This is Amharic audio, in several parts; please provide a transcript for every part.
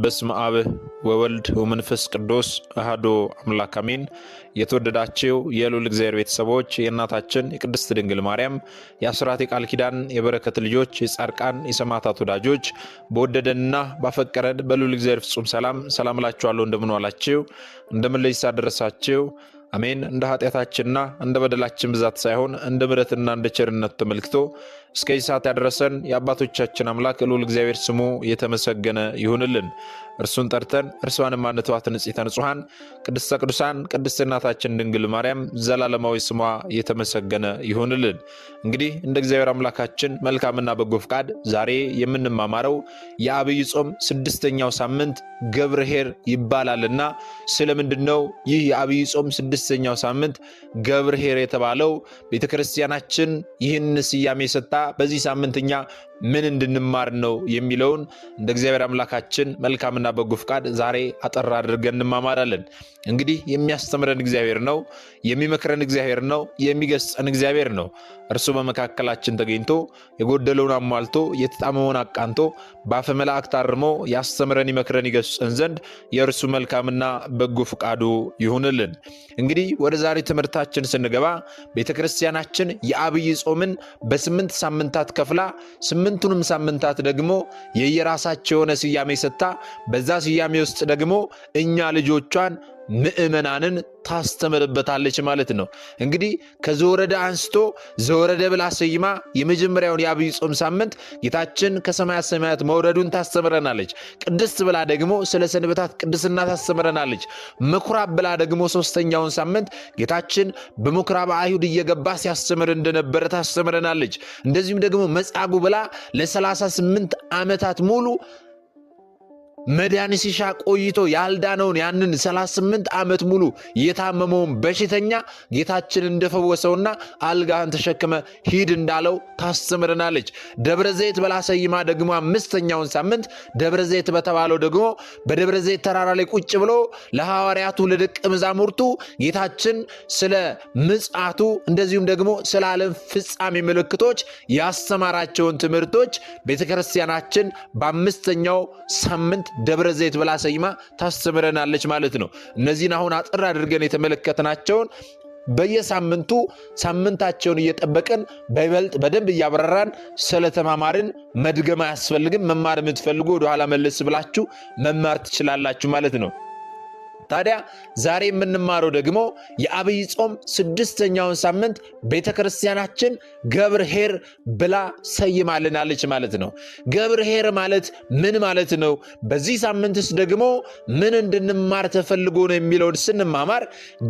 በስመ አብ ወወልድ ወመንፈስ ቅዱስ አሐዱ አምላክ አሜን። የተወደዳችሁ የልዑል እግዚአብሔር ቤተሰቦች የእናታችን የቅድስት ድንግል ማርያም የአስራት የቃል ኪዳን የበረከት ልጆች የጻድቃን የሰማዕታት ወዳጆች በወደደንና ባፈቀረን በልዑል እግዚአብሔር ፍጹም ሰላም እላችኋለሁ። እንደምን ዋላችሁ? እንደምን ለይሳ ደረሳችሁ? አሜን። እንደ ኃጢአታችንና እንደ በደላችን ብዛት ሳይሆን እንደ ምሕረትና እንደ ቸርነት ተመልክቶ እስከዚህ ሰዓት ያደረሰን የአባቶቻችን አምላክ ልዑል እግዚአብሔር ስሙ የተመሰገነ ይሁንልን። እርሱን ጠርተን እርሷንም አንተዋት ንጽሕተ ንጹሐን ቅድስተ ቅዱሳን ቅድስት እናታችን ድንግል ማርያም ዘላለማዊ ስሟ የተመሰገነ ይሁንልን። እንግዲህ እንደ እግዚአብሔር አምላካችን መልካምና በጎ ፍቃድ ዛሬ የምንማማረው የአብይ ጾም 6ኛው ሳምንት ገብርኄር ይባላልና ስለምንድነው ይህ የአብይ ጾም 6ኛው ሳምንት ገብርኄር የተባለው? ቤተክርስቲያናችን ይህን ስያሜ ሰጣ በዚህ ሳምንትኛ ምን እንድንማር ነው የሚለውን እንደ እግዚአብሔር አምላካችን መልካምና በጎ ፍቃድ ዛሬ አጠር አድርገን እንማማራለን። እንግዲህ የሚያስተምረን እግዚአብሔር ነው፣ የሚመክረን እግዚአብሔር ነው፣ የሚገስጸን እግዚአብሔር ነው። እርሱ በመካከላችን ተገኝቶ የጎደለውን አሟልቶ የተጣመመውን አቃንቶ በአፈ መላእክት አርሞ ያስተምረን ይመክረን ይገስጸን ዘንድ የእርሱ መልካምና በጎ ፍቃዱ ይሁንልን። እንግዲህ ወደ ዛሬ ትምህርታችን ስንገባ ቤተክርስቲያናችን የአብይ ጾምን በ8 ሳምንታት ከፍላ 8ቱንም ሳምንታት ደግሞ የየራሳቸው የሆነ ስያሜ ሰጥታ በዛ ስያሜ ውስጥ ደግሞ እኛ ልጆቿን ምእመናንን ታስተምርበታለች ማለት ነው። እንግዲህ ከዘወረደ አንስቶ ዘወረደ ብላ ሰይማ የመጀመሪያውን የአብይ ጾም ሳምንት ጌታችን ከሰማያት ሰማያት መውረዱን ታስተምረናለች። ቅድስት ብላ ደግሞ ስለ ሰንበታት ቅድስና ታስተምረናለች። ምኩራብ ብላ ደግሞ 3ኛውን ሳምንት ጌታችን በምኩራብ አይሁድ እየገባ ሲያስተምር እንደነበረ ታስተምረናለች። እንደዚሁም ደግሞ መጻጉዕ ብላ ለ38 ዓመታት ሙሉ መድኃኒት ሲሻ ቆይቶ ያልዳነውን ያንን 38 ዓመት ሙሉ የታመመውን በሽተኛ ጌታችን እንደፈወሰውና አልጋህን ተሸክመ ሂድ እንዳለው ታስተምረናለች። ደብረ ዘይት ብላ ሰይማ ደግሞ 5ኛውን ሳምንት ደብረ ዘይት በተባለው ደግሞ በደብረ ዘይት ተራራ ላይ ቁጭ ብሎ ለሐዋርያቱ ለደቀ መዛሙርቱ ጌታችን ስለ ምጽአቱ እንደዚሁም ደግሞ ስለ ዓለም ፍጻሜ ምልክቶች ያስተማራቸውን ትምህርቶች ቤተክርስቲያናችን በ5ኛው ሳምንት ደብረ ዘይት ብላ ሰይማ ታስተምረናለች ማለት ነው። እነዚህን አሁን አጥር አድርገን የተመለከትናቸውን በየሳምንቱ ሳምንታቸውን እየጠበቀን በይበልጥ በደንብ እያብራራን ስለተማማርን መድገም አያስፈልግም። መማር የምትፈልጉ ወደ ኋላ መለስ ብላችሁ መማር ትችላላችሁ ማለት ነው። ታዲያ ዛሬ የምንማረው ደግሞ የአብይ ጾም 6ኛውን ሳምንት ቤተክርስቲያናችን ገብርኄር ብላ ሰይማልናለች ማለት ነው። ገብርኄር ማለት ምን ማለት ነው? በዚህ ሳምንትስ ደግሞ ምን እንድንማር ተፈልጎ ነው የሚለውን ስንማማር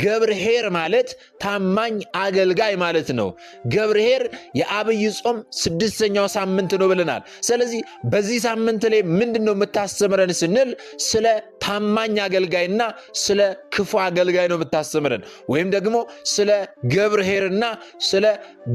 ገብርኄር ማለት ታማኝ አገልጋይ ማለት ነው። ገብርኄር የአብይ ጾም 6ኛው ሳምንት ነው ብለናል። ስለዚህ በዚህ ሳምንት ላይ ምንድነው የምታስተምረን ስንል ስለ ታማኝ አገልጋይና ስለ ክፉ አገልጋይ ነው የምታስተምረን። ወይም ደግሞ ስለ ገብርኄርና ስለ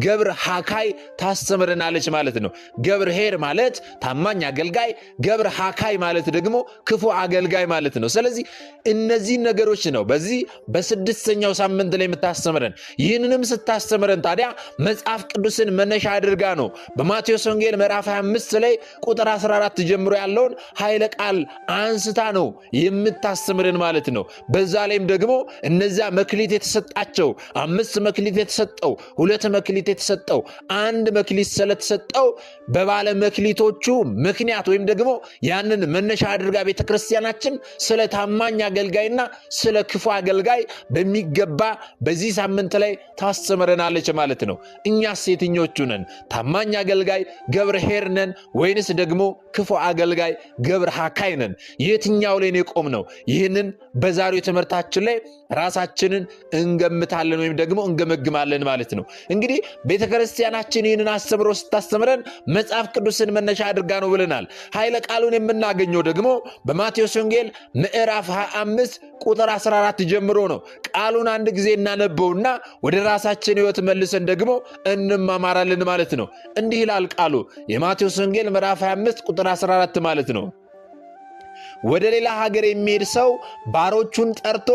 ገብር ሐካይ ታስተምረናለች ማለት ነው። ገብርኄር ማለት ታማኝ አገልጋይ፣ ገብር ሐካይ ማለት ደግሞ ክፉ አገልጋይ ማለት ነው። ስለዚህ እነዚህ ነገሮች ነው በዚህ በ6ኛው ሳምንት ላይ የምታስተምረን። ይህንንም ስታስተምረን ታዲያ መጽሐፍ ቅዱስን መነሻ አድርጋ ነው። በማቴዎስ ወንጌል ምዕራፍ 25 ላይ ቁጥር 14 ጀምሮ ያለውን ኃይለ ቃል አንስታ ነው የምታስተምረን ማለት ነው። በዛ ላይም ደግሞ እነዚያ መክሊት የተሰጣቸው 5 መክሊት የተሰጠው 2 መክሊት የተሰጠው 1 መክሊት ስለተሰጠው በባለ መክሊቶቹ ምክንያት ወይም ደግሞ ያንን መነሻ አድርጋ ቤተክርስቲያናችን ስለ ታማኝ አገልጋይና ስለ ክፉ አገልጋይ በሚገባ በዚህ ሳምንት ላይ ታስተምረናለች ማለት ነው። እኛስ የትኞቹ ነን? ታማኝ አገልጋይ ገብርኄር ነን ወይንስ ደግሞ ክፉ አገልጋይ ገብር ሐካይ ነን? የትኛው ላይ ነው የቆምነው? ይህንን በዛሬው ትምህርታችን ላይ ራሳችንን እንገምታለን ወይም ደግሞ እንገመግማለን ማለት ነው። እንግዲህ ቤተክርስቲያናችን ይህንን አስተምሮ ስታስተምረን መጽሐፍ ቅዱስን መነሻ አድርጋ ነው ብለናል። ኃይለ ቃሉን የምናገኘው ደግሞ በማቴዎስ ወንጌል ምዕራፍ 25 ቁጥር 14 ጀምሮ ነው። ቃሉን አንድ ጊዜ እናነበውና ወደ ራሳችን ሕይወት መልሰን ደግሞ እንማማራለን ማለት ነው። እንዲህ ይላል ቃሉ የማቴዎስ ወንጌል ምዕራፍ 25 ቁጥር 14 ማለት ነው። ወደ ሌላ ሀገር የሚሄድ ሰው ባሮቹን ጠርቶ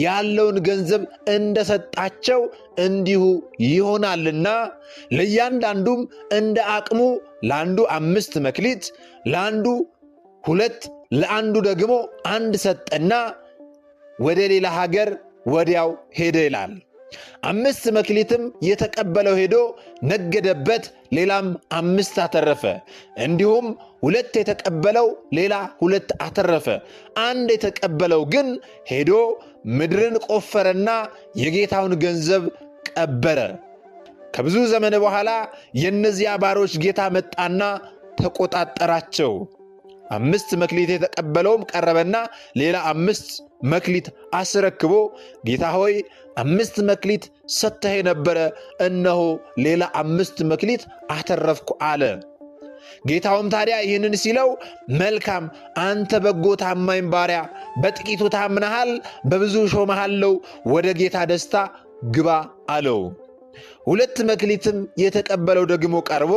ያለውን ገንዘብ እንደሰጣቸው እንዲሁ ይሆናልና ለእያንዳንዱም እንደ አቅሙ ለአንዱ 5 መክሊት፣ ለአንዱ 2፣ ለአንዱ ደግሞ 1 ሰጠና ወደ ሌላ ሀገር ወዲያው ሄደ ይላል። 5 መክሊትም የተቀበለው ሄዶ ነገደበት፣ ሌላም 5 አተረፈ። እንዲሁም 2 የተቀበለው ሌላ 2 አተረፈ። 1 የተቀበለው ግን ሄዶ ምድርን ቆፈረና የጌታውን ገንዘብ ቀበረ። ከብዙ ዘመን በኋላ የእነዚያ ባሮች ጌታ መጣና ተቆጣጠራቸው። 5 መክሊት የተቀበለውም ቀረበና ሌላ 5 መክሊት አስረክቦ ጌታ ሆይ 5 መክሊት ሰጥተህ ነበረ፣ እነሆ ሌላ 5 መክሊት አተረፍኩ አለ። ጌታውም ታዲያ ይህንን ሲለው መልካም አንተ በጎ ታማኝ ባሪያ፣ በጥቂቱ ታምነሃል፣ በብዙ ሾመሃለው፣ ወደ ጌታ ደስታ ግባ አለው። 2 መክሊትም የተቀበለው ደግሞ ቀርቦ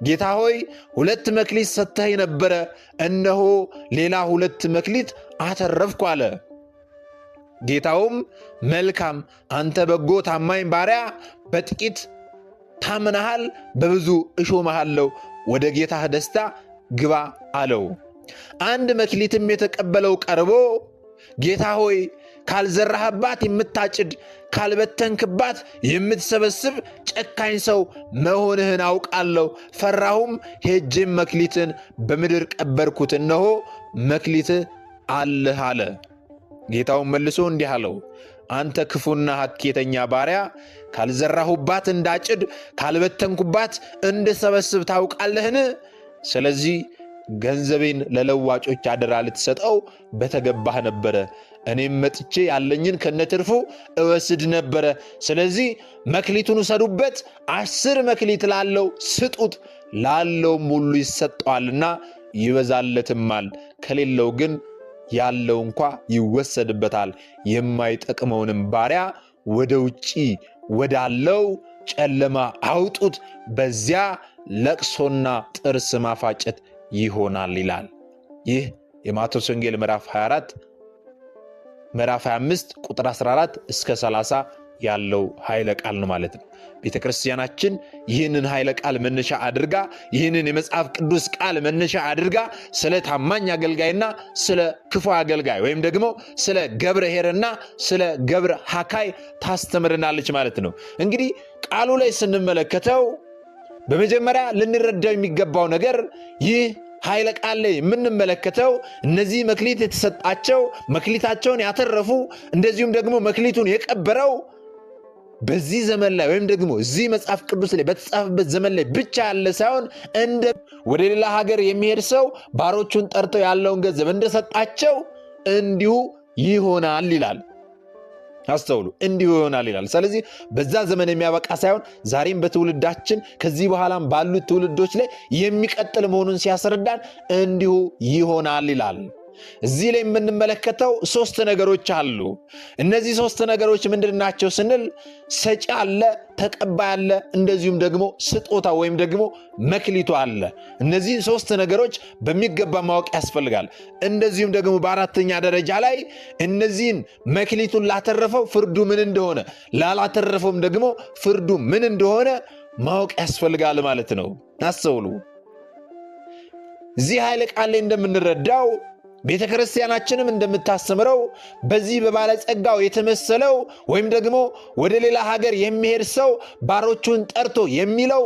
ጌታ ሆይ 2 መክሊት ሰጥተህ ነበረ፣ እነሆ ሌላ 2 መክሊት አተረፍኩ አለ። ጌታውም መልካም አንተ በጎ ታማኝ ባሪያ፣ በጥቂት ታምነሃል፣ በብዙ እሾምሃለሁ፣ ወደ ጌታህ ደስታ ግባ አለው። 1 መክሊትም የተቀበለው ቀርቦ ጌታ ሆይ ካልዘራህባት የምታጭድ ካልበተንክባት የምትሰበስብ ጨካኝ ሰው መሆንህን አውቃለሁ፣ ፈራሁም፣ ሄጄም መክሊትን በምድር ቀበርኩት፣ እነሆ መክሊትህ አለህ አለ። ጌታውን መልሶ እንዲህ አለው፣ አንተ ክፉና ሐኬተኛ ባሪያ፣ ካልዘራሁባት እንዳጭድ ካልበተንኩባት እንድሰበስብ ታውቃለህን? ስለዚህ ገንዘቤን ለለዋጮች አደራ ልትሰጠው በተገባህ ነበረ። እኔም መጥቼ ያለኝን ከነትርፉ እወስድ ነበረ። ስለዚህ መክሊቱን ውሰዱበት፣ 10 መክሊት ላለው ስጡት፣ ላለውም ሁሉ ይሰጠዋልና ይበዛለትማል፣ ከሌለው ግን ያለው እንኳ ይወሰድበታል። የማይጠቅመውንም ባሪያ ወደ ውጪ ወዳለው ጨለማ አውጡት፣ በዚያ ለቅሶና ጥርስ ማፋጨት ይሆናል ይላል። ይህ የማቴዎስ ወንጌል ምዕራፍ 24 ምዕራፍ 25 ቁጥር 14 እስከ 30 ያለው ኃይለ ቃል ነው ማለት ነው። ቤተ ክርስቲያናችን ይህንን ኃይለ ቃል መነሻ አድርጋ ይህንን የመጽሐፍ ቅዱስ ቃል መነሻ አድርጋ ስለ ታማኝ አገልጋይና ስለ ክፉ አገልጋይ ወይም ደግሞ ስለ ገብረ ኄርና ስለ ገብረ ሐካይ ታስተምርናለች ማለት ነው። እንግዲህ ቃሉ ላይ ስንመለከተው በመጀመሪያ ልንረዳው የሚገባው ነገር ይህ ኃይለ ቃል ላይ የምንመለከተው እነዚህ መክሊት የተሰጣቸው መክሊታቸውን ያተረፉ እንደዚሁም ደግሞ መክሊቱን የቀበረው በዚህ ዘመን ላይ ወይም ደግሞ እዚህ መጽሐፍ ቅዱስ ላይ በተጻፈበት ዘመን ላይ ብቻ ያለ ሳይሆን እንደ ወደ ሌላ ሀገር የሚሄድ ሰው ባሮቹን ጠርተው ያለውን ገንዘብ እንደሰጣቸው እንዲሁ ይሆናል ይላል። አስተውሉ፣ እንዲሁ ይሆናል ይላል። ስለዚህ በዛ ዘመን የሚያበቃ ሳይሆን ዛሬም በትውልዳችን ከዚህ በኋላም ባሉት ትውልዶች ላይ የሚቀጥል መሆኑን ሲያስረዳን እንዲሁ ይሆናል ይላል። እዚህ ላይ የምንመለከተው 3 ነገሮች አሉ። እነዚህ 3 ነገሮች ምንድናቸው ስንል ሰጪ አለ፣ ተቀባይ አለ፣ እንደዚሁም ደግሞ ስጦታ ወይም ደግሞ መክሊቱ አለ። እነዚህ 3 ነገሮች በሚገባ ማወቅ ያስፈልጋል። እንደዚሁም ደግሞ በአራተኛ ደረጃ ላይ እነዚህን መክሊቱን ላተረፈው ፍርዱ ምን እንደሆነ፣ ላላተረፈውም ደግሞ ፍርዱ ምን እንደሆነ ማወቅ ያስፈልጋል ማለት ነው። አስተውሉ። እዚህ ኃይለ ቃል ላይ እንደምንረዳው ቤተ ክርስቲያናችንም እንደምታስተምረው በዚህ በባለጸጋው የተመሰለው ወይም ደግሞ ወደ ሌላ ሀገር የሚሄድ ሰው ባሮቹን ጠርቶ የሚለው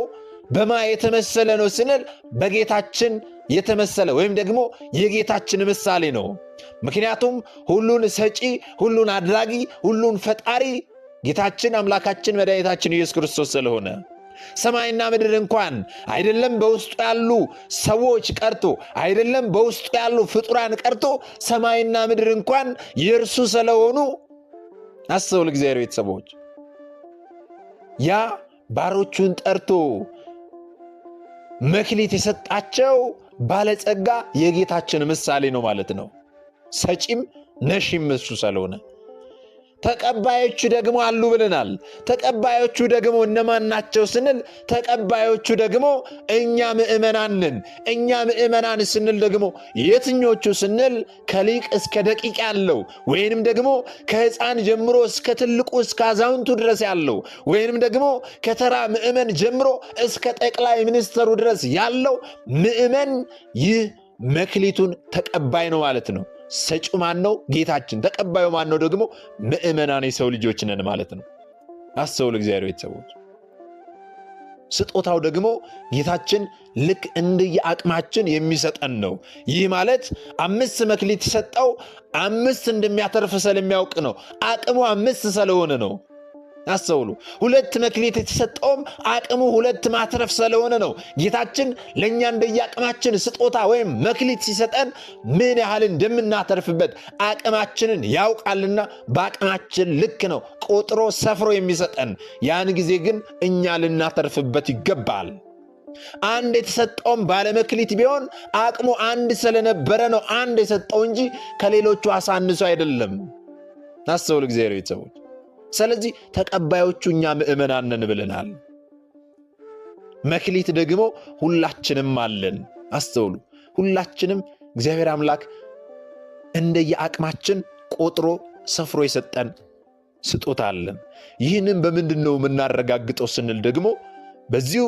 በማ የተመሰለ ነው ስንል በጌታችን የተመሰለ ወይም ደግሞ የጌታችን ምሳሌ ነው። ምክንያቱም ሁሉን ሰጪ፣ ሁሉን አድራጊ፣ ሁሉን ፈጣሪ ጌታችን አምላካችን መድኃኒታችን ኢየሱስ ክርስቶስ ስለሆነ ሰማይና ምድር እንኳን አይደለም በውስጡ ያሉ ሰዎች ቀርቶ አይደለም በውስጡ ያሉ ፍጡራን ቀርቶ ሰማይና ምድር እንኳን የእርሱ ስለሆኑ አስተውሉ እግዚአብሔር ቤተሰቦች፣ ያ ባሮቹን ጠርቶ መክሊት የሰጣቸው ባለጸጋ የጌታችን ምሳሌ ነው ማለት ነው። ሰጪም ነሺም እሱ ስለሆነ ተቀባዮቹ ደግሞ አሉ ብለናል። ተቀባዮቹ ደግሞ እነማን ናቸው ስንል ተቀባዮቹ ደግሞ እኛ ምእመናን ነን። እኛ ምእመናን ስንል ደግሞ የትኞቹ ስንል ከሊቅ እስከ ደቂቅ ያለው ወይንም ደግሞ ከሕፃን ጀምሮ እስከ ትልቁ እስከ አዛውንቱ ድረስ ያለው ወይንም ደግሞ ከተራ ምእመን ጀምሮ እስከ ጠቅላይ ሚኒስትሩ ድረስ ያለው ምእመን ይህ መክሊቱን ተቀባይ ነው ማለት ነው። ሰጪው ማን ነው? ጌታችን። ተቀባዩ ማን ነው? ደግሞ ምእመናን የሰው ልጆች ነን ማለት ነው። አስተውሉ እግዚአብሔር ቤተሰቦች። ስጦታው ደግሞ ጌታችን ልክ እንደየአቅማችን የሚሰጠን ነው። ይህ ማለት 5 መክሊት ሰጠው 5 እንደሚያተርፍ ስለሚያውቅ ነው። አቅሙ 5 ስለሆነ ነው። አስተውሉ። 2 መክሊት የተሰጠውም አቅሙ 2 ማትረፍ ስለሆነ ነው። ጌታችን ለእኛ እንደየአቅማችን ስጦታ ወይም መክሊት ሲሰጠን ምን ያህል እንደምናተርፍበት አቅማችንን ያውቃልና በአቅማችን ልክ ነው ቆጥሮ ሰፍሮ የሚሰጠን። ያን ጊዜ ግን እኛ ልናተርፍበት ይገባል። አንድ የተሰጠውም ባለመክሊት ቢሆን አቅሙ 1 ስለነበረ ነው 1 የሰጠው እንጂ ከሌሎቹ አሳንሶ አይደለም። አስተውሉ እግዚአብሔር ቤተሰቦች። ስለዚህ ተቀባዮቹ እኛ ምእመናን ነን ብለናል። መክሊት ደግሞ ሁላችንም አለን። አስተውሉ። ሁላችንም እግዚአብሔር አምላክ እንደየአቅማችን ቆጥሮ ሰፍሮ የሰጠን ስጦታ አለን። ይህንን በምንድን ነው የምናረጋግጠው ስንል ደግሞ በዚሁ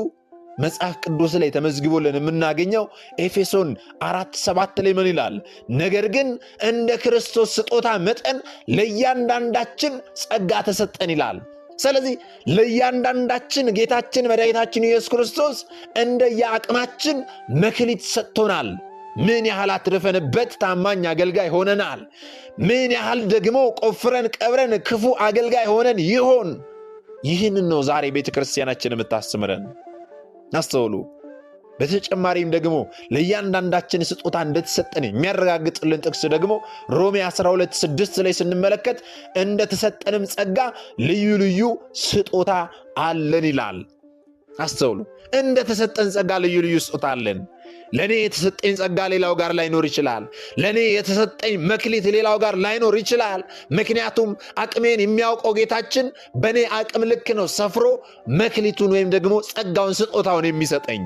መጽሐፍ ቅዱስ ላይ ተመዝግቦልን የምናገኘው ኤፌሶን 4:7 ላይ ምን ይላል? ነገር ግን እንደ ክርስቶስ ስጦታ መጠን ለእያንዳንዳችን ጸጋ ተሰጠን ይላል። ስለዚህ ለእያንዳንዳችን ጌታችን መድኃኒታችን ኢየሱስ ክርስቶስ እንደየአቅማችን መክሊት ሰጥቶናል። ምን ያህል አትርፈንበት ታማኝ አገልጋይ ሆነናል? ምን ያህል ደግሞ ቆፍረን ቀብረን ክፉ አገልጋይ ሆነን ይሆን? ይህንን ነው ዛሬ ቤተ ክርስቲያናችን የምታስተምረን። አስተውሉ። በተጨማሪም ደግሞ ለእያንዳንዳችን ስጦታ እንደተሰጠን የሚያረጋግጥልን ጥቅስ ደግሞ ሮሜ 12:6 ላይ ስንመለከት እንደተሰጠንም ጸጋ ልዩ ልዩ ስጦታ አለን ይላል። አስተውሉ። እንደተሰጠን ጸጋ ልዩ ልዩ ስጦታ አለን። ለእኔ የተሰጠኝ ጸጋ ሌላው ጋር ላይኖር ይችላል። ለእኔ የተሰጠኝ መክሊት ሌላው ጋር ላይኖር ይችላል። ምክንያቱም አቅሜን የሚያውቀው ጌታችን በእኔ አቅም ልክ ነው ሰፍሮ መክሊቱን ወይም ደግሞ ጸጋውን ስጦታውን የሚሰጠኝ።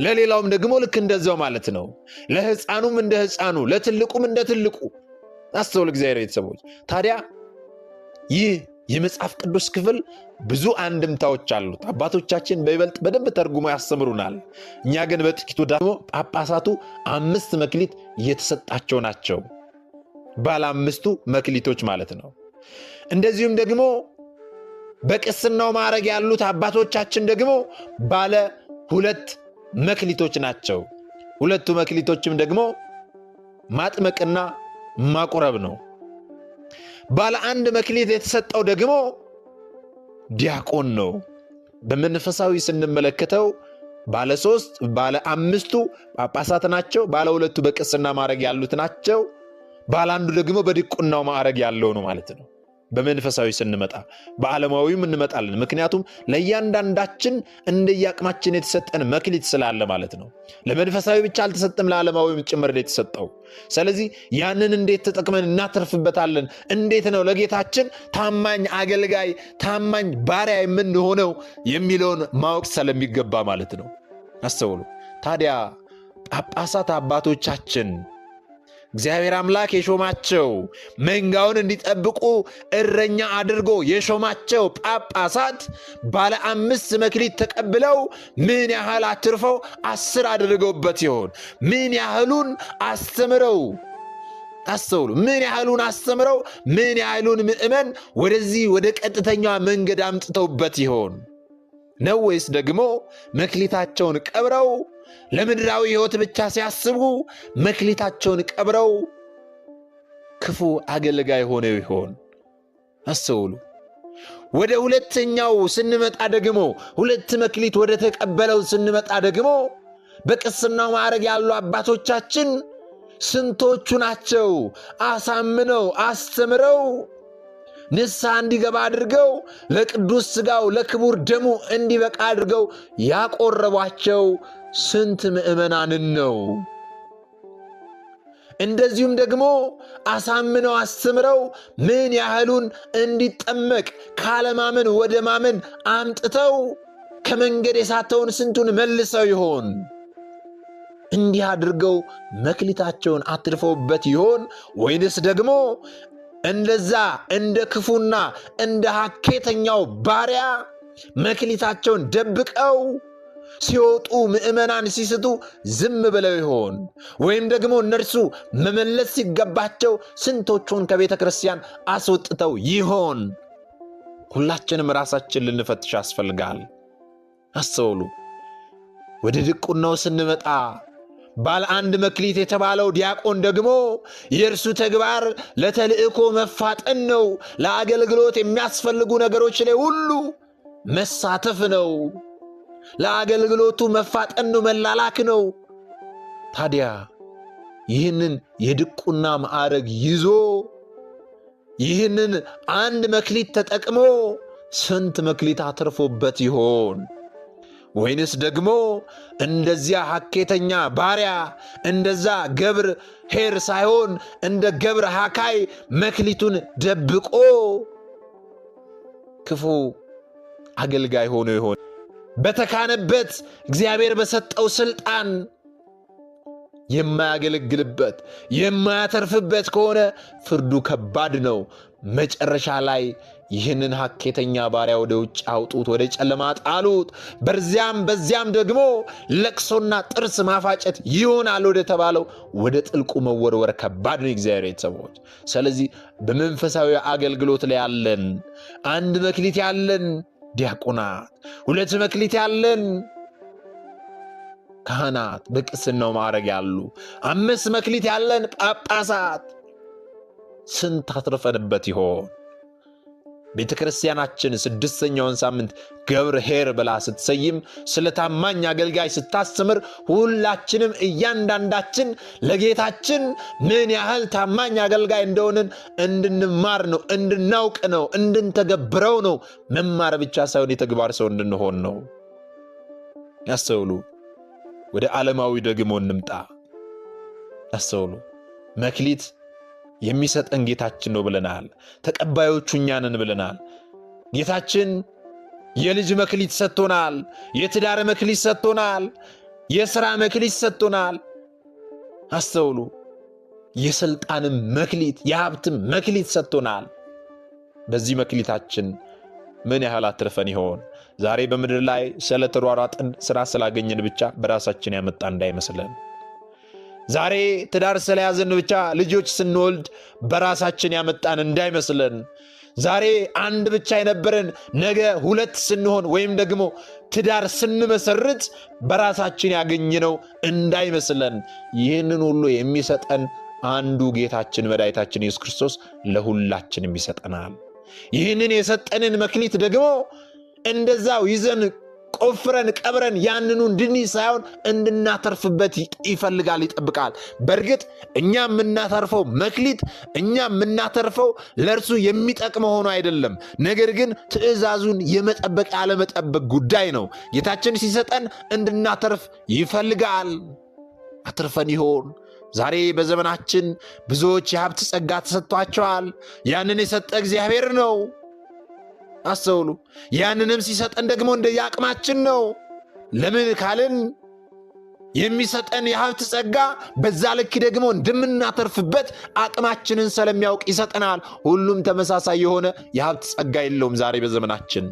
ለሌላውም ደግሞ ልክ እንደዛው ማለት ነው። ለሕፃኑም እንደ ሕፃኑ፣ ለትልቁም እንደ ትልቁ። አስተውል እግዚአብሔር ቤተሰቦች። ታዲያ ይህ የመጽሐፍ ቅዱስ ክፍል ብዙ አንድምታዎች አሉት። አባቶቻችን በይበልጥ በደንብ ተርጉሞ ያስተምሩናል። እኛ ግን በጥቂቱ ደግሞ ጳጳሳቱ 5 መክሊት የተሰጣቸው ናቸው። ባለ 5ቱ መክሊቶች ማለት ነው። እንደዚሁም ደግሞ በቅስናው ማዕረግ ያሉት አባቶቻችን ደግሞ ባለ 2 መክሊቶች ናቸው። 2ቱ መክሊቶችም ደግሞ ማጥመቅና ማቁረብ ነው። ባለ 1 መክሊት የተሰጠው ደግሞ ዲያቆን ነው። በመንፈሳዊ ስንመለከተው ባለ 3 ባለ 5ቱ ጳጳሳት ናቸው። ባለ 2ቱ በቅስና ማዕረግ ያሉት ናቸው። ባለ 1ዱ ደግሞ በዲቁናው ማዕረግ ያለው ነው ማለት ነው። በመንፈሳዊ ስንመጣ በዓለማዊም እንመጣለን። ምክንያቱም ለእያንዳንዳችን እንደየአቅማችን የተሰጠን መክሊት ስላለ ማለት ነው። ለመንፈሳዊ ብቻ አልተሰጠም፣ ለዓለማዊም ጭምር የተሰጠው። ስለዚህ ያንን እንዴት ተጠቅመን እናተርፍበታለን? እንዴት ነው ለጌታችን ታማኝ አገልጋይ ታማኝ ባሪያ የምንሆነው የሚለውን ማወቅ ስለሚገባ ማለት ነው። አስተውሉ። ታዲያ ጳጳሳት አባቶቻችን እግዚአብሔር አምላክ የሾማቸው መንጋውን እንዲጠብቁ እረኛ አድርጎ የሾማቸው ጳጳሳት ባለ 5 መክሊት ተቀብለው ምን ያህል አትርፈው 10 አድርገውበት ይሆን? ምን ያህሉን አስተምረው? አስተውሉ። ምን ያህሉን አስተምረው ምን ያህሉን ምእመን ወደዚህ ወደ ቀጥተኛዋ መንገድ አምጥተውበት ይሆን? ነው ወይስ ደግሞ መክሊታቸውን ቀብረው ለምድራዊ ሕይወት ብቻ ሲያስቡ መክሊታቸውን ቀብረው ክፉ አገልጋይ ሆነው ይሆን? አስተውሉ። ወደ ሁለተኛው ስንመጣ ደግሞ 2 መክሊት ወደ ተቀበለው ስንመጣ ደግሞ በቅስናው ማዕረግ ያሉ አባቶቻችን ስንቶቹ ናቸው አሳምነው አስተምረው ንስሐ እንዲገባ አድርገው ለቅዱስ ሥጋው ለክቡር ደሙ እንዲበቃ አድርገው ያቆረቧቸው ስንት ምእመናንን ነው? እንደዚሁም ደግሞ አሳምነው አስተምረው ምን ያህሉን እንዲጠመቅ ካለማመን ወደ ማመን አምጥተው ከመንገድ የሳተውን ስንቱን መልሰው ይሆን? እንዲህ አድርገው መክሊታቸውን አትርፈውበት ይሆን? ወይንስ ደግሞ እንደዛ እንደ ክፉና እንደ ሐኬተኛው ባሪያ መክሊታቸውን ደብቀው ሲወጡ ምዕመናን ሲስቱ ዝም ብለው ይሆን? ወይም ደግሞ እነርሱ መመለስ ሲገባቸው ስንቶቹን ከቤተ ክርስቲያን አስወጥተው ይሆን? ሁላችንም ራሳችን ልንፈትሽ ያስፈልጋል። አስተውሉ። ወደ ድቁናው ስንመጣ ባለ አንድ መክሊት የተባለው ዲያቆን ደግሞ የእርሱ ተግባር ለተልእኮ መፋጠን ነው። ለአገልግሎት የሚያስፈልጉ ነገሮች ላይ ሁሉ መሳተፍ ነው። ለአገልግሎቱ መፋጠን ነው፣ መላላክ ነው። ታዲያ ይህንን የድቁና ማዕረግ ይዞ ይህንን አንድ መክሊት ተጠቅሞ ስንት መክሊት አትርፎበት ይሆን? ወይንስ ደግሞ እንደዚያ ሐኬተኛ ባሪያ እንደዛ ገብር ኄር ሳይሆን እንደ ገብር ሐካይ መክሊቱን ደብቆ ክፉ አገልጋይ ሆኖ ይሆን? በተካነበት እግዚአብሔር በሰጠው ሥልጣን የማያገለግልበት የማያተርፍበት ከሆነ ፍርዱ ከባድ ነው። መጨረሻ ላይ ይህንን ሐኬተኛ ባሪያ ወደ ውጭ አውጡት፣ ወደ ጨለማ ጣሉት። በዚያም ደግሞ ለቅሶና ጥርስ ማፋጨት ይሆናል ወደ ተባለው ወደ ጥልቁ መወርወር ከባድ ነው እግዚአብሔር ቤተሰቦች። ስለዚህ በመንፈሳዊ አገልግሎት ላይ ያለን አንድ መክሊት ያለን ዲያቆናት፣ 2 መክሊት ያለን ካህናት፣ በቅስናው ማዕረግ ያሉ 5 መክሊት ያለን ጳጳሳት ስንት አትርፈንበት ይሆን? ቤተ ክርስቲያናችን 6ኛውን ሳምንት ገብር ኄር ብላ ስትሰይም ስለ ታማኝ አገልጋይ ስታስተምር ሁላችንም እያንዳንዳችን ለጌታችን ምን ያህል ታማኝ አገልጋይ እንደሆንን እንድንማር ነው፣ እንድናውቅ ነው፣ እንድንተገብረው ነው። መማር ብቻ ሳይሆን የተግባር ሰው እንድንሆን ነው። ያስተውሉ። ወደ ዓለማዊ ደግሞ እንምጣ። ያስተውሉ። መክሊት የሚሰጠን ጌታችን ነው ብለናል። ተቀባዮቹ እኛ ነን ብለናል። ጌታችን የልጅ መክሊት ሰጥቶናል። የትዳር መክሊት ሰጥቶናል። የሥራ መክሊት ሰጥቶናል። አስተውሉ። የሥልጣንም መክሊት የሀብትም መክሊት ሰጥቶናል። በዚህ መክሊታችን ምን ያህል አትርፈን ይሆን? ዛሬ በምድር ላይ ስለተሯሯጥን ሥራ ስላገኘን ብቻ በራሳችን ያመጣ እንዳይመስለን። ዛሬ ትዳር ስለያዝን ብቻ ልጆች ስንወልድ በራሳችን ያመጣን እንዳይመስለን። ዛሬ አንድ ብቻ የነበረን ነገ 2 ስንሆን ወይም ደግሞ ትዳር ስንመሰርት በራሳችን ያገኘነው እንዳይመስለን። ይህንን ሁሉ የሚሰጠን አንዱ ጌታችን መድኃኒታችን ኢየሱስ ክርስቶስ ለሁላችንም ይሰጠናል። ይህንን የሰጠንን መክሊት ደግሞ እንደዛው ይዘን ቆፍረን ቀብረን ያንኑ እንድንይዝ ሳይሆን እንድናተርፍበት ይፈልጋል፣ ይጠብቃል። በእርግጥ እኛ የምናተርፈው መክሊት እኛ የምናተርፈው ለእርሱ የሚጠቅመው ሆኖ አይደለም። ነገር ግን ትእዛዙን የመጠበቅ ያለመጠበቅ ጉዳይ ነው። ጌታችን ሲሰጠን እንድናተርፍ ይፈልጋል። አትርፈን ይሆን? ዛሬ በዘመናችን ብዙዎች የሀብት ጸጋ ተሰጥቷቸዋል። ያንን የሰጠ እግዚአብሔር ነው። አስተውሉ። ያንንም ሲሰጠን ደግሞ እንደየአቅማችን ነው። ለምን ካልን የሚሰጠን የሀብት ጸጋ በዛ ልክ ደግሞ እንደምናተርፍበት አቅማችንን ስለሚያውቅ ይሰጠናል። ሁሉም ተመሳሳይ የሆነ የሀብት ጸጋ የለውም። ዛሬ በዘመናችን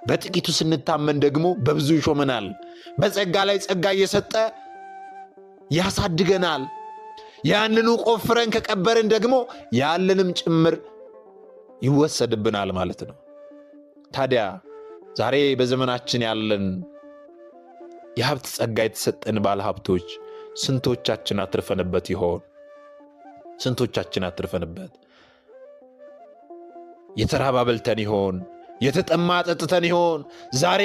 በጥቂቱ ስንታመን ደግሞ በብዙ ይሾመናል። በጸጋ ላይ ጸጋ እየሰጠ ያሳድገናል። ያንኑ ቆፍረን ከቀበርን ደግሞ ያለንም ጭምር ይወሰድብናል ማለት ነው። ታዲያ ዛሬ በዘመናችን ያለን የሀብት ጸጋ የተሰጠን ባለ ሀብቶች ስንቶቻችን አትርፈንበት ይሆን? ስንቶቻችን አትርፈንበት? የተራበ አብልተን ይሆን? የተጠማ ጠጥተን ይሆን? ዛሬ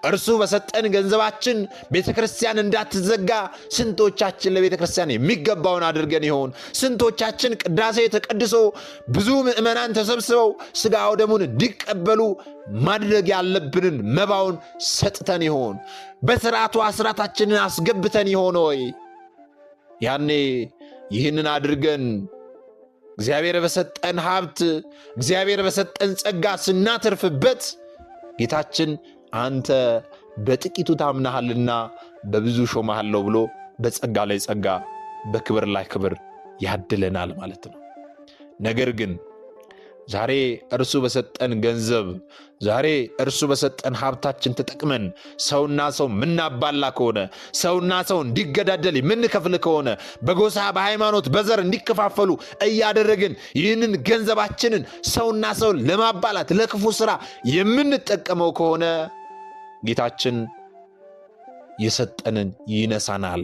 እርሱ በሰጠን ገንዘባችን ቤተ ክርስቲያን እንዳትዘጋ ስንቶቻችን ለቤተ ክርስቲያን የሚገባውን አድርገን ይሆን? ስንቶቻችን ቅዳሴ ተቀድሶ ብዙ ምዕመናን ተሰብስበው ሥጋው ደሙን እንዲቀበሉ ማድረግ ያለብንን መባውን ሰጥተን ይሆን? በሥርዓቱ አስራታችንን አስገብተን ይሆን ወይ? ያኔ ይህንን አድርገን እግዚአብሔር በሰጠን ሀብት እግዚአብሔር በሰጠን ጸጋ ስናተርፍበት ጌታችን አንተ በጥቂቱ ታምናሃልና በብዙ ሾመሃለሁ ብሎ በጸጋ ላይ ጸጋ በክብር ላይ ክብር ያድለናል ማለት ነው። ነገር ግን ዛሬ እርሱ በሰጠን ገንዘብ ዛሬ እርሱ በሰጠን ሀብታችን ተጠቅመን ሰውና ሰው ምናባላ ከሆነ ሰውና ሰው እንዲገዳደል የምንከፍል ከሆነ በጎሳ በሃይማኖት በዘር እንዲከፋፈሉ እያደረግን ይህንን ገንዘባችንን ሰውና ሰው ለማባላት ለክፉ ሥራ የምንጠቀመው ከሆነ ጌታችን የሰጠንን ይነሳናል።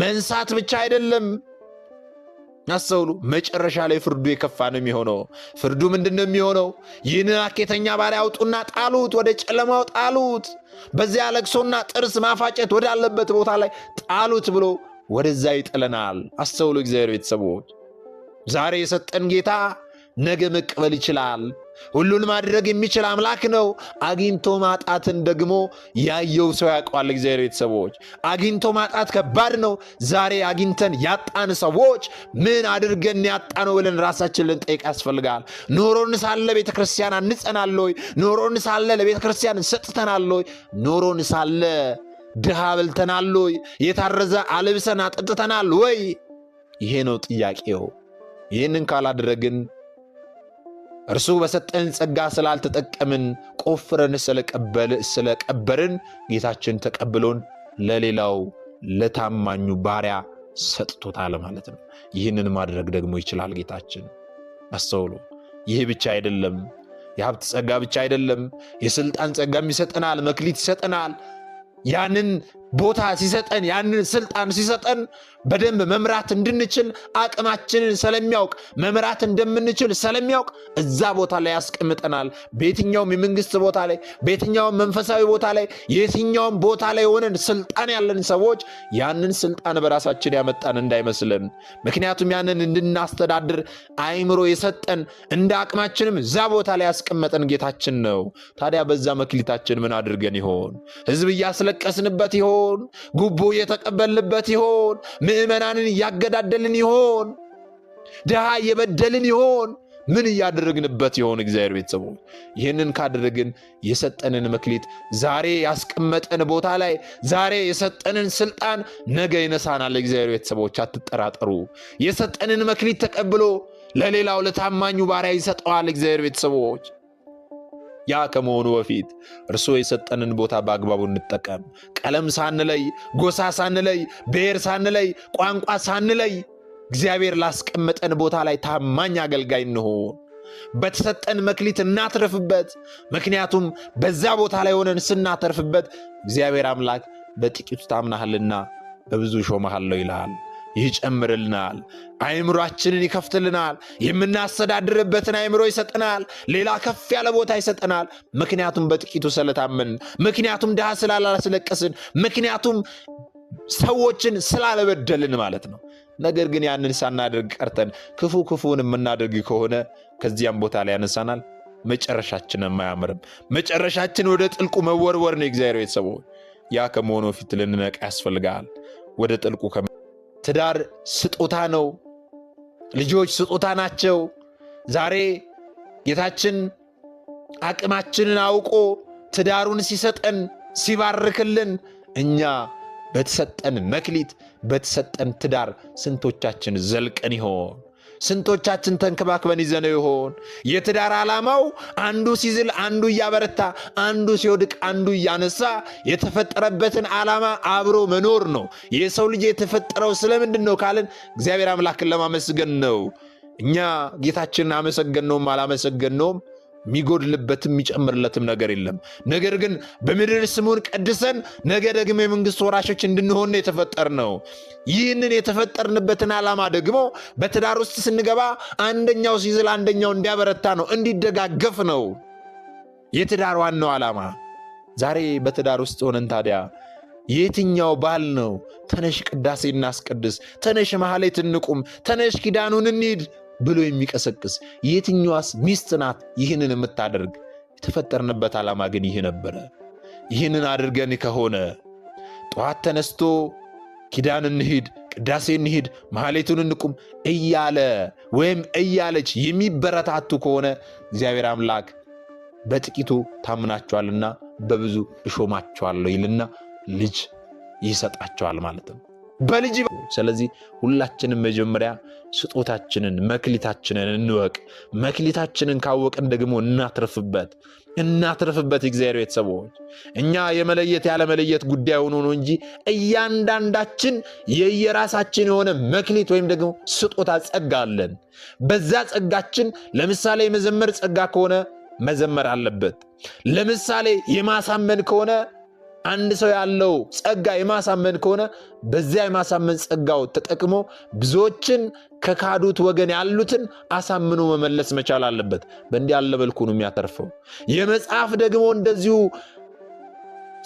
መንሳት ብቻ አይደለም፣ አስተውሉ። መጨረሻ ላይ ፍርዱ የከፋ ነው የሚሆነው። ፍርዱ ምንድነው የሚሆነው? ይህንን ሐኬተኛ ባሪያ አውጡና ጣሉት፣ ወደ ጨለማው ጣሉት፣ በዚያ ለቅሶና ጥርስ ማፋጨት ወዳለበት ቦታ ላይ ጣሉት ብሎ ወደዛ ይጥለናል። አስተውሉ እግዚአብሔር ቤተሰቦች፣ ዛሬ የሰጠን ጌታ ነገ መቀበል ይችላል። ሁሉን ማድረግ የሚችል አምላክ ነው። አግኝቶ ማጣትን ደግሞ ያየው ሰው ያውቀዋል። እግዚአብሔር ቤተሰቦች፣ አግኝቶ ማጣት ከባድ ነው። ዛሬ አግኝተን ያጣን ሰዎች ምን አድርገን ያጣነው ብለን ራሳችን ልንጠይቅ ያስፈልጋል። ኖሮን ሳለ ቤተ ክርስቲያን አንጸናል ወይ? ኖሮን ሳለ ለቤተ ክርስቲያን ሰጥተናል ወይ? ኖሮን ሳለ ድሃ በልተናል ወይ? የታረዘ አልብሰን አጠጥተናል ወይ? ይሄ ነው ጥያቄው። ይህንን ካላደረግን እርሱ በሰጠን ጸጋ ስላልተጠቀምን ቆፍረን ስለቀበርን ጌታችን ተቀብሎን ለሌላው ለታማኙ ባሪያ ሰጥቶታል ማለት ነው። ይህንን ማድረግ ደግሞ ይችላል ጌታችን። አስተውሉ። ይህ ብቻ አይደለም፣ የሀብት ጸጋ ብቻ አይደለም፣ የስልጣን ጸጋም ይሰጠናል፣ መክሊት ይሰጠናል። ያንን ቦታ ሲሰጠን ያንን ስልጣን ሲሰጠን በደንብ መምራት እንድንችል አቅማችንን ስለሚያውቅ መምራት እንደምንችል ስለሚያውቅ እዛ ቦታ ላይ ያስቀምጠናል። በየትኛውም የመንግስት ቦታ ላይ በየትኛውም መንፈሳዊ ቦታ ላይ የትኛውም ቦታ ላይ ሆነን ስልጣን ያለን ሰዎች ያንን ስልጣን በራሳችን ያመጣን እንዳይመስልን። ምክንያቱም ያንን እንድናስተዳድር አእምሮ የሰጠን እንደ አቅማችንም እዛ ቦታ ላይ ያስቀመጠን ጌታችን ነው። ታዲያ በዛ መክሊታችን ምን አድርገን ይሆን? ህዝብ እያስለቀስንበት ይሆን? ጉቦ እየተቀበልንበት ይሆን? ምዕመናንን እያገዳደልን ይሆን? ድሃ እየበደልን ይሆን? ምን እያደረግንበት ይሆን? እግዚአብሔር ቤተሰቦች፣ ይህንን ካደረግን የሰጠንን መክሊት ዛሬ ያስቀመጠን ቦታ ላይ ዛሬ የሰጠንን ስልጣን ነገ ይነሳናል። እግዚአብሔር ቤተሰቦች አትጠራጠሩ። የሰጠንን መክሊት ተቀብሎ ለሌላው ለታማኙ ባሪያ ይሰጠዋል። እግዚአብሔር ቤተሰቦች፣ ያ ከመሆኑ በፊት እርሱ የሰጠንን ቦታ በአግባቡ እንጠቀም። ቀለም ሳንለይ፣ ጎሳ ሳንለይ፣ ብሔር ሳንለይ፣ ቋንቋ ሳንለይ እግዚአብሔር ላስቀመጠን ቦታ ላይ ታማኝ አገልጋይ እንሆን። በተሰጠን መክሊት እናትርፍበት። ምክንያቱም በዛ ቦታ ላይ ሆነን ስናተርፍበት እግዚአብሔር አምላክ በጥቂቱ ታምናሃልና በብዙ ሾመሃለሁ ይልሃል። ይጨምርልናል። አእምሯችንን ይከፍትልናል። የምናስተዳድርበትን አእምሮ ይሰጠናል። ሌላ ከፍ ያለ ቦታ ይሰጠናል። ምክንያቱም በጥቂቱ ስለታመን፣ ምክንያቱም ድሃ ስላላስለቀስን፣ ምክንያቱም ሰዎችን ስላለበደልን ማለት ነው። ነገር ግን ያንን ሳናደርግ ቀርተን ክፉን የምናደርግ ከሆነ ከዚያም ቦታ ላይ ያነሳናል። መጨረሻችንም አያምርም። መጨረሻችን ወደ ጥልቁ መወርወር ነው። እግዚአብሔር ቤተሰቦች፣ ያ ከመሆኑ በፊት ልንነቃ ያስፈልጋል። ወደ ጥልቁ ትዳር ስጦታ ነው። ልጆች ስጦታ ናቸው። ዛሬ ጌታችን አቅማችንን አውቆ ትዳሩን ሲሰጠን ሲባርክልን እኛ በተሰጠን መክሊት በተሰጠን ትዳር ስንቶቻችን ዘልቀን ይሆን? ስንቶቻችን ተንከባክበን ይዘነው ይሆን? የትዳር ዓላማው አንዱ ሲዝል አንዱ እያበረታ፣ አንዱ ሲወድቅ አንዱ እያነሳ የተፈጠረበትን ዓላማ አብሮ መኖር ነው። የሰው ልጅ የተፈጠረው ስለምንድን ነው ካልን እግዚአብሔር አምላክን ለማመስገን ነው። እኛ ጌታችንን አመሰገነውም አላመሰገነውም የሚጎድልበትም የሚጨምርለትም ነገር የለም። ነገር ግን በምድር ስሙን ቀድሰን ነገ ደግሞ የመንግስት ወራሾች እንድንሆን የተፈጠርነው። ይህንን የተፈጠርንበትን ዓላማ ደግሞ በትዳር ውስጥ ስንገባ አንደኛው ሲዝል አንደኛው እንዲያበረታ ነው፣ እንዲደጋገፍ ነው የትዳር ዋናው ዓላማ። ዛሬ በትዳር ውስጥ ሆነን ታዲያ የትኛው ባል ነው ተነሽ ቅዳሴ እናስቀድስ፣ ተነሽ ማህሌት እንቁም፣ ተነሽ ኪዳኑን እንሂድ ብሎ የሚቀሰቅስ? የትኛዋስ ሚስት ናት ይህንን የምታደርግ? የተፈጠርንበት ዓላማ ግን ይህ ነበረ። ይህንን አድርገን ከሆነ ጠዋት ተነስቶ ኪዳን እንሂድ፣ ቅዳሴ እንሂድ፣ ማህሌቱን እንቁም እያለ ወይም እያለች የሚበረታቱ ከሆነ እግዚአብሔር አምላክ በጥቂቱ ታምናቸዋልና በብዙ እሾማቸዋለሁ ይልና ልጅ ይሰጣቸዋል ማለት ነው። በልጅ ስለዚህ ሁላችንም መጀመሪያ ስጦታችንን መክሊታችንን እንወቅ። መክሊታችንን ካወቅን ደግሞ እናትርፍበት። እግዚአብሔር ቤተሰቦች እኛ የመለየት ያለመለየት ጉዳይ ሆኖ ነው እንጂ እያንዳንዳችን የየራሳችን የሆነ መክሊት ወይም ደግሞ ስጦታ ጸጋ አለን። በዛ ጸጋችን ለምሳሌ የመዘመር ጸጋ ከሆነ መዘመር አለበት። ለምሳሌ የማሳመን ከሆነ አንድ ሰው ያለው ጸጋ የማሳመን ከሆነ በዚያ የማሳመን ጸጋው ተጠቅሞ ብዙዎችን ከካዱት ወገን ያሉትን አሳምኖ መመለስ መቻል አለበት። በእንዲህ ያለ መልኩ ነው የሚያተርፈው። የመጽሐፍ ደግሞ እንደዚሁ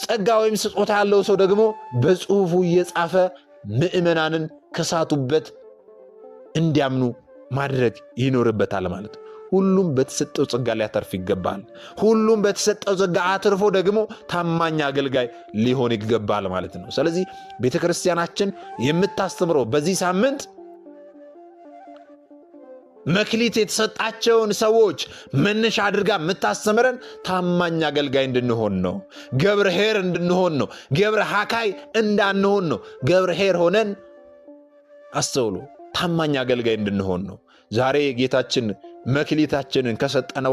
ጸጋ ወይም ስጦታ ያለው ሰው ደግሞ በጽሁፉ እየጻፈ ምዕመናንን ከሳቱበት እንዲያምኑ ማድረግ ይኖርበታል ማለት ነው። ሁሉም በተሰጠው ጸጋ ሊያተርፍ ይገባል። ሁሉም በተሰጠው ጸጋ አትርፎ ደግሞ ታማኝ አገልጋይ ሊሆን ይገባል ማለት ነው። ስለዚህ ቤተክርስቲያናችን የምታስተምረው በዚህ ሳምንት መክሊት የተሰጣቸውን ሰዎች መነሻ አድርጋ የምታስተምረን ታማኝ አገልጋይ እንድንሆን ነው። ገብረ ኄር እንድንሆን ነው። ገብረ ሐካይ እንዳንሆን ነው። ገብረ ኄር ሆነን አስተውሎ ታማኝ አገልጋይ እንድንሆን ነው። ዛሬ ጌታችን መክሊታችንን ከሰጠነ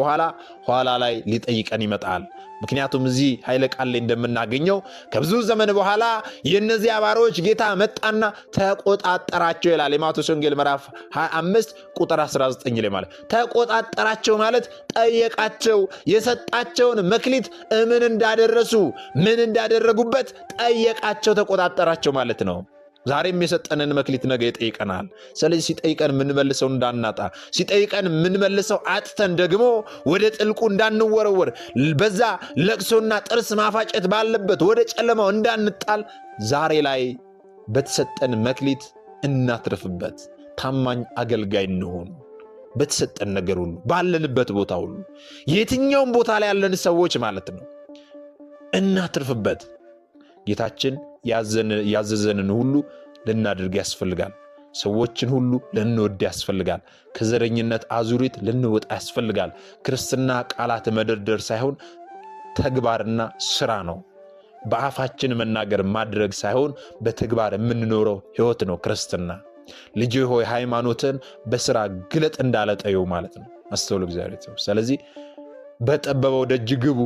ኋላ ላይ ሊጠይቀን ይመጣል። ምክንያቱም እዚህ ኃይለ ቃል ላይ እንደምናገኘው ከብዙ ዘመን በኋላ የእነዚያ ባሮች ጌታ መጣና ተቆጣጠራቸው ይላል። የማቴዎስ ወንጌል ምዕራፍ 25 ቁጥር 19 ላይ ማለት ተቆጣጠራቸው ማለት ጠየቃቸው። የሰጣቸውን መክሊት ምን እንዳደረሱ ምን እንዳደረጉበት ጠየቃቸው፣ ተቆጣጠራቸው ማለት ነው። ዛሬም የሰጠንን መክሊት ነገ ይጠይቀናል። ስለዚህ ሲጠይቀን ምንመልሰው እንዳናጣ፣ ሲጠይቀን ምንመልሰው አጥተን ደግሞ ወደ ጥልቁ እንዳንወረወር፣ በዛ ለቅሶና ጥርስ ማፋጨት ባለበት ወደ ጨለማው እንዳንጣል ዛሬ ላይ በተሰጠን መክሊት እናትርፍበት። ታማኝ አገልጋይ እንሆን። በተሰጠን ነገር ሁሉ ባለንበት ቦታ ሁሉ የትኛውም ቦታ ላይ ያለን ሰዎች ማለት ነው እናትርፍበት። ጌታችን ያዘዘንን ሁሉ ልናደርግ ያስፈልጋል። ሰዎችን ሁሉ ልንወድ ያስፈልጋል። ከዘረኝነት አዙሪት ልንወጣ ያስፈልጋል። ክርስትና ቃላት መደርደር ሳይሆን ተግባርና ስራ ነው። በአፋችን መናገር ማድረግ ሳይሆን በተግባር የምንኖረው ህይወት ነው ክርስትና። ልጅ ሆይ ሃይማኖትን በስራ ግለጥ እንዳለ ጠየው ማለት ነው። አስተውሉ እግዚአብሔር ሰው። ስለዚህ በጠበበው ደጅ ግቡ።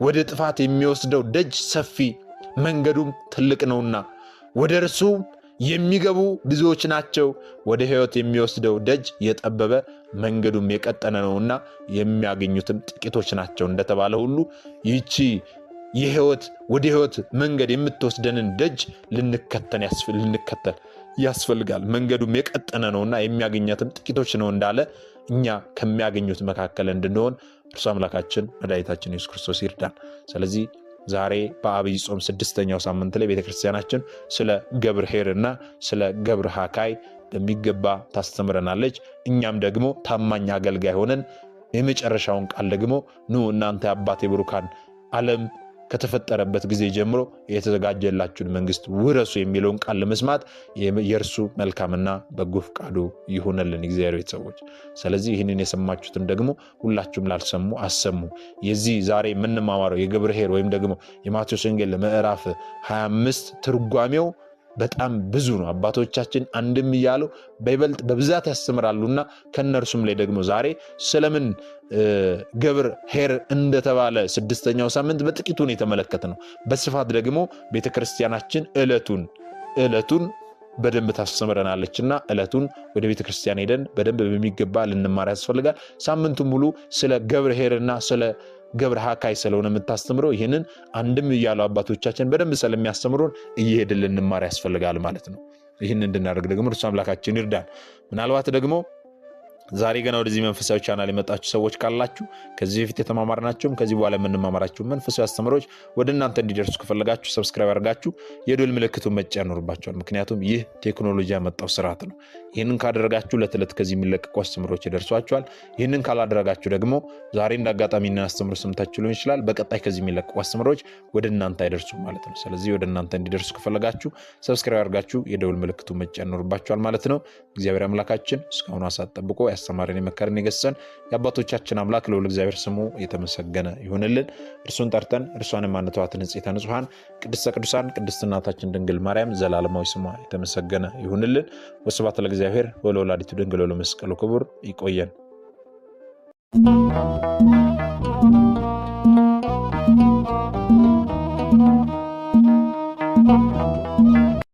ወደ ጥፋት የሚወስደው ደጅ ሰፊ መንገዱም ትልቅ ነውና ወደ እርሱ የሚገቡ ብዙዎች ናቸው። ወደ ህይወት የሚወስደው ደጅ የጠበበ መንገዱም የቀጠነ ነውና የሚያገኙትም ጥቂቶች ናቸው እንደተባለ ሁሉ ይቺ የህይወት ወደ ህይወት መንገድ የምትወስደንን ደጅ ልንከተል ያስፈልጋል። መንገዱም የቀጠነ ነውና የሚያገኛትም ጥቂቶች ነው እንዳለ እኛ ከሚያገኙት መካከል እንድንሆን እርሱ አምላካችን መድኃኒታችን ኢየሱስ ክርስቶስ ይርዳን። ስለዚህ ዛሬ በአብይ ጾም 6ኛው ሳምንት ላይ ቤተክርስቲያናችን ስለ ገብረ ኄርና ስለ ገብረ ሐካይ በሚገባ ታስተምረናለች። እኛም ደግሞ ታማኝ አገልጋይ ሆነን የመጨረሻውን ቃል ደግሞ ኑ እናንተ አባቴ ብሩካን ዓለም ከተፈጠረበት ጊዜ ጀምሮ የተዘጋጀላችሁን መንግስት ውረሱ የሚለውን ቃል ለመስማት የእርሱ መልካምና በጎ ፈቃዱ ይሁንልን እግዚአብሔር ቤተሰቦች። ስለዚህ ይህንን የሰማችሁትን ደግሞ ሁላችሁም ላልሰሙ አሰሙ። የዚህ ዛሬ የምንማማረው የገብረ ኄር ወይም ደግሞ የማቴዎስ ወንጌል ምዕራፍ 25 ትርጓሜው በጣም ብዙ ነው። አባቶቻችን አንድም እያሉ በይበልጥ በብዛት ያስተምራሉና ከነርሱም ላይ ደግሞ ዛሬ ስለምን ገብረ ኄር እንደተባለ 6ኛው ሳምንት በጥቂቱ ነው የተመለከትነው። በስፋት ደግሞ ቤተክርስቲያናችን ዕለቱን በደንብ ታስተምረናለችና ዕለቱን ወደ ቤተክርስቲያን ሄደን በደንብ በሚገባ ልንማር ያስፈልጋል። ሳምንቱን ሙሉ ስለ ገብረ ኄርና ስለ ገብረ ሐካይ ስለሆነ የምታስተምረው ይህንን አንድም እያሉ አባቶቻችን በደንብ ስለሚያስተምሩን እየሄድን ልንማር ያስፈልጋል ማለት ነው። ይህን እንድናደርግ ደግሞ እርሱ አምላካችን ይርዳን። ምናልባት ደግሞ ዛሬ ገና ወደዚህ መንፈሳዊ ቻናል የመጣችሁ ሰዎች ካላችሁ ከዚህ በፊት የተማማርናቸውም ከዚህ በኋላ የምንማማራቸው መንፈሳዊ አስተምሮች ወደ እናንተ እንዲደርሱ ከፈለጋችሁ ሰብስክራይብ አድርጋችሁ የደወል ምልክቱን መጫን ይኖርባችኋል። ምክንያቱም ይህ ቴክኖሎጂ ያመጣው ስርዓት ነው። ይህንን ካደረጋችሁ ለተለት ከዚህ የሚለቀቁ አስተምሮች ይደርሷችኋል። ይህንን ካላደረጋችሁ ደግሞ ዛሬ እንዳጋጣሚና አስተምሮ ሰምታችሁ ሊሆን ይችላል፣ በቀጣይ ከዚህ የሚለቀቁ አስተምሮች ወደ እናንተ አይደርሱም ማለት ነው። ስለዚህ ወደ እናንተ እንዲደርሱ ከፈለጋችሁ ሰብስክራይብ አድርጋችሁ የደወል ምልክቱን መጫን ይኖርባችኋል ማለት ነው። እግዚአብሔር አምላካችን እስካሁን አሳት ጠብቆ ያስተማረን የመከረን የገሰጸን የአባቶቻችን አምላክ ልዑል እግዚአብሔር ስሙ የተመሰገነ ይሁንልን። እርሱን ጠርተን እርሷንም አንተዋት ንጽሕተ ንጹሐን ቅድስተ ቅዱሳን ቅድስት እናታችን ድንግል ማርያም ዘላለማዊ ስሟ የተመሰገነ ይሁንልን። ወስብሐት ለእግዚአብሔር ወለወላዲቱ ድንግል ወለመስቀሉ ክቡር። ይቆየን።